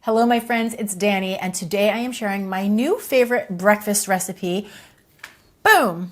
Hello, my friends, it's Danny, and today I am sharing my new favorite breakfast recipe. Boom!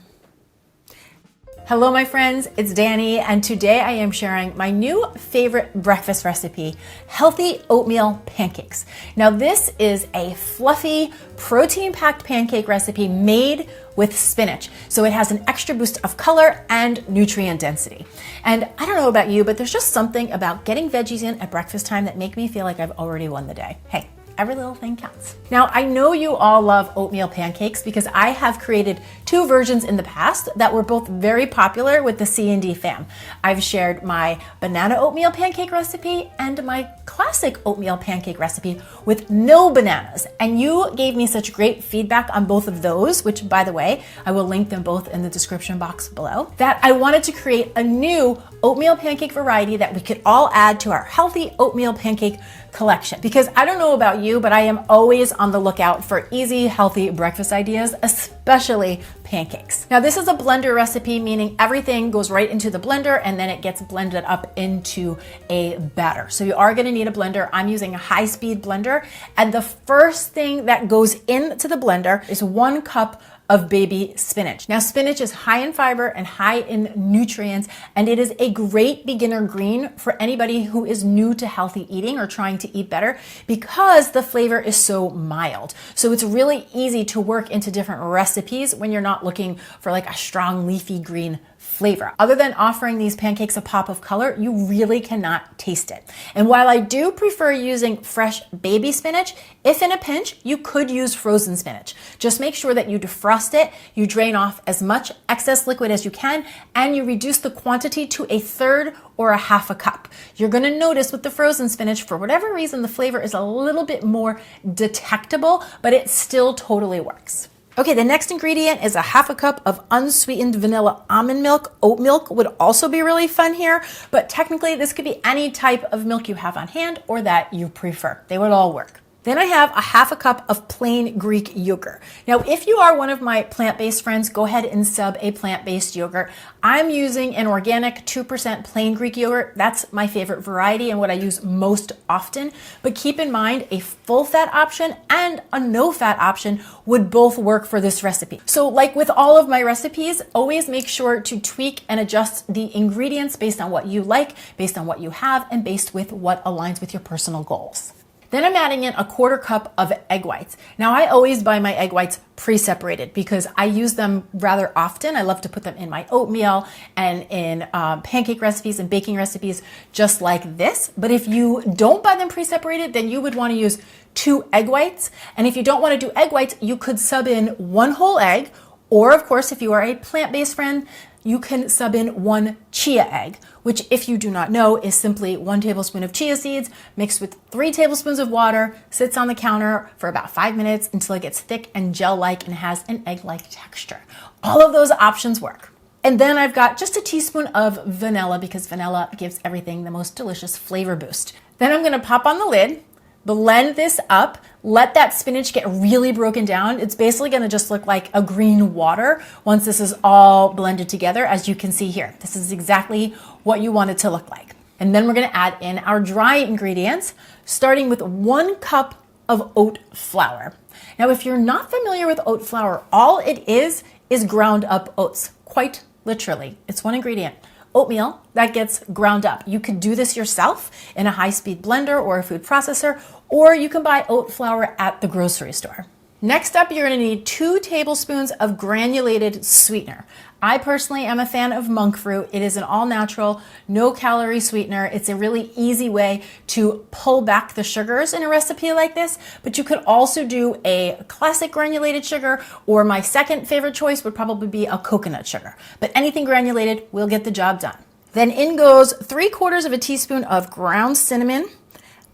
Hello, my friends, it's Danny, and today I am sharing my new favorite breakfast recipe, healthy oatmeal pancakes. Now, this is a fluffy, protein-packed pancake recipe made with spinach. So it has an extra boost of color and nutrient density. And I don't know about you, but there's just something about getting veggies in at breakfast time that make me feel like I've already won the day. Hey, every little thing counts. Now, I know you all love oatmeal pancakes because I have created two versions in the past that were both very popular with the C&D fam. I've shared my banana oatmeal pancake recipe and my classic oatmeal pancake recipe with no bananas. And you gave me such great feedback on both of those, which, by the way, I will link them both in the description box below, that I wanted to create a new oatmeal pancake variety that we could all add to our healthy oatmeal pancake collection. Because I don't know about you, but I am always on the lookout for easy, healthy breakfast ideas, especially pancakes. Now, this is a blender recipe, meaning everything goes right into the blender and then it gets blended up into a batter. So you are going to need a blender. I'm using a high-speed blender. And the first thing that goes into the blender is 1 cup of baby spinach. Now, spinach is high in fiber and high in nutrients, and it is a great beginner green for anybody who is new to healthy eating or trying to eat better because the flavor is so mild. So it's really easy to work into different recipes when you're not looking for like a strong leafy green flavor. Other than offering these pancakes a pop of color, you really cannot taste it. And while I do prefer using fresh baby spinach, if in a pinch, you could use frozen spinach. Just make sure that you defrost it, you drain off as much excess liquid as you can, and you reduce the quantity to 1/3 or 1/2 cup. You're gonna notice with the frozen spinach, for whatever reason, the flavor is a little bit more detectable, but it still totally works. Okay, the next ingredient is 1/2 cup of unsweetened vanilla almond milk. Oat milk would also be really fun here, but technically this could be any type of milk you have on hand or that you prefer. They would all work. Then I have 1/2 cup of plain Greek yogurt. Now, if you are one of my plant-based friends, go ahead and sub a plant-based yogurt. I'm using an organic 2% plain Greek yogurt. That's my favorite variety and what I use most often. But keep in mind, a full-fat option and a no-fat option would both work for this recipe. So like with all of my recipes, always make sure to tweak and adjust the ingredients based on what you like, based on what you have, and based with what aligns with your personal goals. Then I'm adding in 1/4 cup of egg whites. Now, I always buy my egg whites pre-separated because I use them rather often. I love to put them in my oatmeal and in pancake recipes and baking recipes just like this. But if you don't buy them pre-separated, then you would want to use 2 egg whites. And if you don't want to do egg whites, you could sub in 1 whole egg. Or, of course, if you are a plant-based friend, you can sub in 1 chia egg, which, if you do not know, is simply 1 tablespoon of chia seeds mixed with 3 tablespoons of water, sits on the counter for about 5 minutes until it gets thick and gel-like and has an egg-like texture. All of those options work. And then I've got just a teaspoon of vanilla because vanilla gives everything the most delicious flavor boost. Then I'm gonna pop on the lid, blend this up, let that spinach get really broken down. It's basically gonna just look like a green water once this is all blended together, as you can see here. This is exactly what you want it to look like. And then we're gonna add in our dry ingredients, starting with 1 cup of oat flour. Now, if you're not familiar with oat flour, all it is ground up oats, quite literally. It's 1 ingredient. Oatmeal that gets ground up. You could do this yourself in a high-speed blender or a food processor, or you can buy oat flour at the grocery store. Next up, you're gonna need 2 tablespoons of granulated sweetener. I personally am a fan of monk fruit. It is an all-natural, no-calorie sweetener. It's a really easy way to pull back the sugars in a recipe like this, but you could also do a classic granulated sugar, or my second favorite choice would probably be a coconut sugar. But anything granulated will get the job done. Then in goes 3/4 of a teaspoon of ground cinnamon,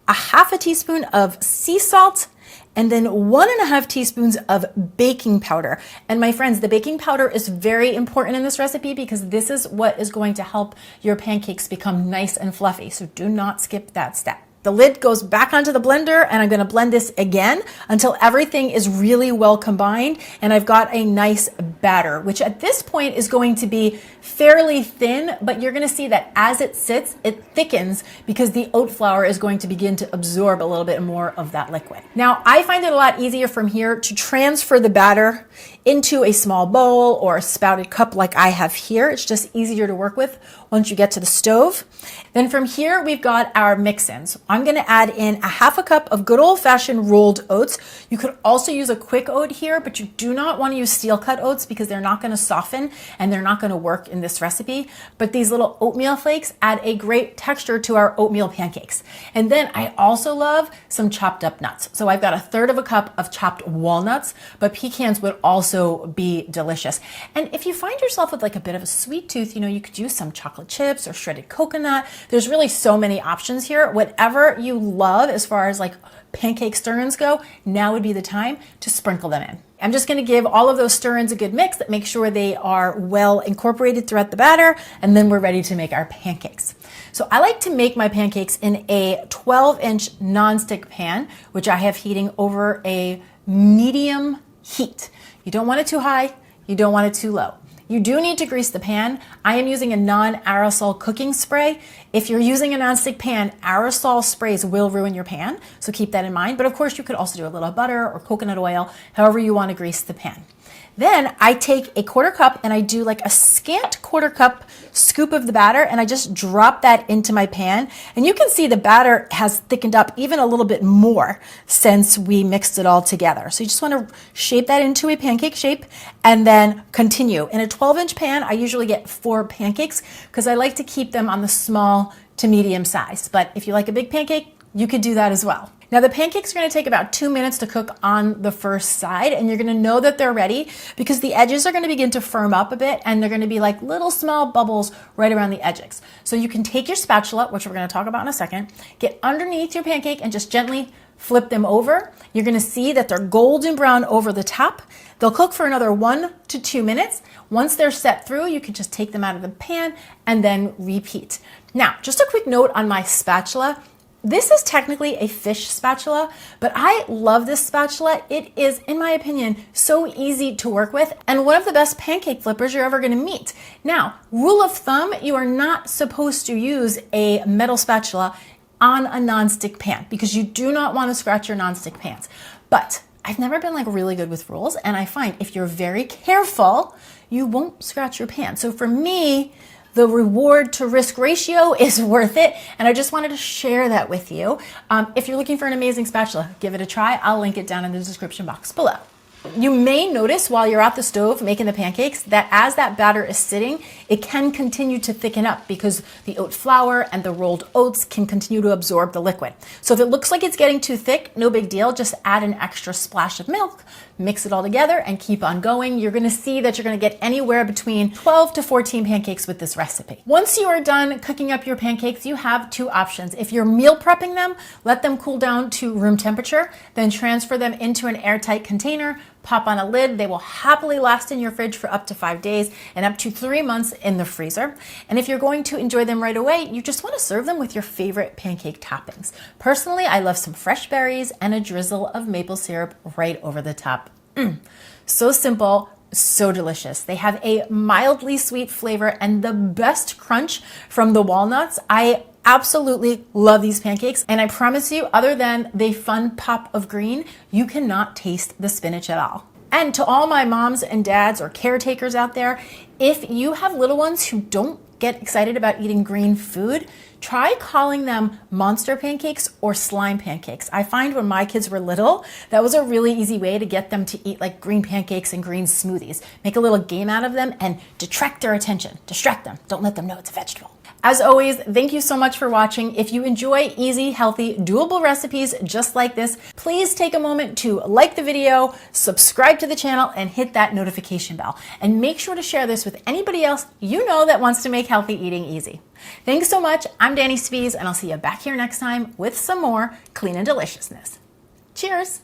1/2 teaspoon of sea salt, and then 1.5 teaspoons of baking powder. And my friends, the baking powder is very important in this recipe because this is what is going to help your pancakes become nice and fluffy. So do not skip that step. The lid goes back onto the blender, and I'm going to blend this again until everything is really well combined and I've got a nice batter, which at this point is going to be fairly thin, but you're going to see that as it sits, it thickens because the oat flour is going to begin to absorb a little bit more of that liquid. Now, I find it a lot easier from here to transfer the batter into a small bowl or a spouted cup like I have here. It's just easier to work with once you get to the stove. Then from here, we've got our mix-ins. I'm going to add in a half a cup of good old-fashioned rolled oats. You could also use a quick oat here, but you do not want to use steel cut oats because they're not going to soften and they're not going to work in this recipe. But these little oatmeal flakes add a great texture to our oatmeal pancakes. And then I also love some chopped up nuts. So I've got 1/3 of a cup of chopped walnuts, but pecans would also be delicious. And if you find yourself with like a bit of a sweet tooth, you could use some chocolate chips or shredded coconut. There's really so many options here. Whatever you love as far as like pancake stir-ins go, now would be the time to sprinkle them in. I'm just going to give all of those stir-ins a good mix that make sure they are well incorporated throughout the batter, and then we're ready to make our pancakes. So I like to make my pancakes in a 12-inch nonstick pan, which I have heating over a medium heat. You don't want it too high, you don't want it too low. You do need to grease the pan. I am using a non-aerosol cooking spray. If you're using a nonstick pan, aerosol sprays will ruin your pan, so keep that in mind. But of course, you could also do a little butter or coconut oil, however you want to grease the pan. Then I take a 1/4 cup and I do like a scant 1/4 cup scoop of the batter, and I just drop that into my pan. And you can see the batter has thickened up even a little bit more since we mixed it all together. So you just want to shape that into a pancake shape and then continue. In a 12-inch pan, I usually get 4 pancakes because I like to keep them on the small to medium size. But if you like a big pancake, you could do that as well. Now the pancakes are going to take about 2 minutes to cook on the first side, and you're going to know that they're ready because the edges are going to begin to firm up a bit, and they're going to be like little small bubbles right around the edges. So you can take your spatula, which we're going to talk about in a second, get underneath your pancake and just gently flip them over. You're going to see that they're golden brown over the top. They'll cook for another 1 to 2 minutes. Once they're set through, you can just take them out of the pan and then repeat. Now, just a quick note on my spatula. This is technically a fish spatula, but I love this spatula. It is, in my opinion, so easy to work with and one of the best pancake flippers you're ever going to meet. Now, rule of thumb, you are not supposed to use a metal spatula on a nonstick pan because you do not want to scratch your nonstick pans. But I've never been like really good with rules, and I find if you're very careful, you won't scratch your pan. So for me, the reward to risk ratio is worth it, and I just wanted to share that with you. If you're looking for an amazing spatula, give it a try. I'll link it down in the description box below. You may notice while you're at the stove making the pancakes that as that batter is sitting, it can continue to thicken up because the oat flour and the rolled oats can continue to absorb the liquid. So if it looks like it's getting too thick, no big deal. Just add an extra splash of milk, mix it all together, and keep on going. You're going to see that you're going to get anywhere between 12 to 14 pancakes with this recipe. Once you are done cooking up your pancakes, you have 2 options. If you're meal prepping them, let them cool down to room temperature, then transfer them into an airtight container, pop on a lid. They will happily last in your fridge for up to 5 days and up to 3 months in the freezer. And if you're going to enjoy them right away, you just want to serve them with your favorite pancake toppings. Personally, I love some fresh berries and a drizzle of maple syrup right over the top. So simple, so delicious. They have a mildly sweet flavor and the best crunch from the walnuts. I absolutely love these pancakes, and I promise you, other than the fun pop of green, you cannot taste the spinach at all. And to all my moms and dads or caretakers out there, if you have little ones who don't get excited about eating green food, try calling them monster pancakes or slime pancakes. I find when my kids were little, that was a really easy way to get them to eat like green pancakes and green smoothies. Make a little game out of them and detract their attention. Distract them. Don't let them know it's a vegetable. As always, thank you so much for watching. If you enjoy easy, healthy, doable recipes just like this, please take a moment to like the video, subscribe to the channel, and hit that notification bell. And make sure to share this with anybody else you know that wants to make healthy eating easy. Thanks so much. I'm Dani Spies, and I'll see you back here next time with some more clean and deliciousness. Cheers!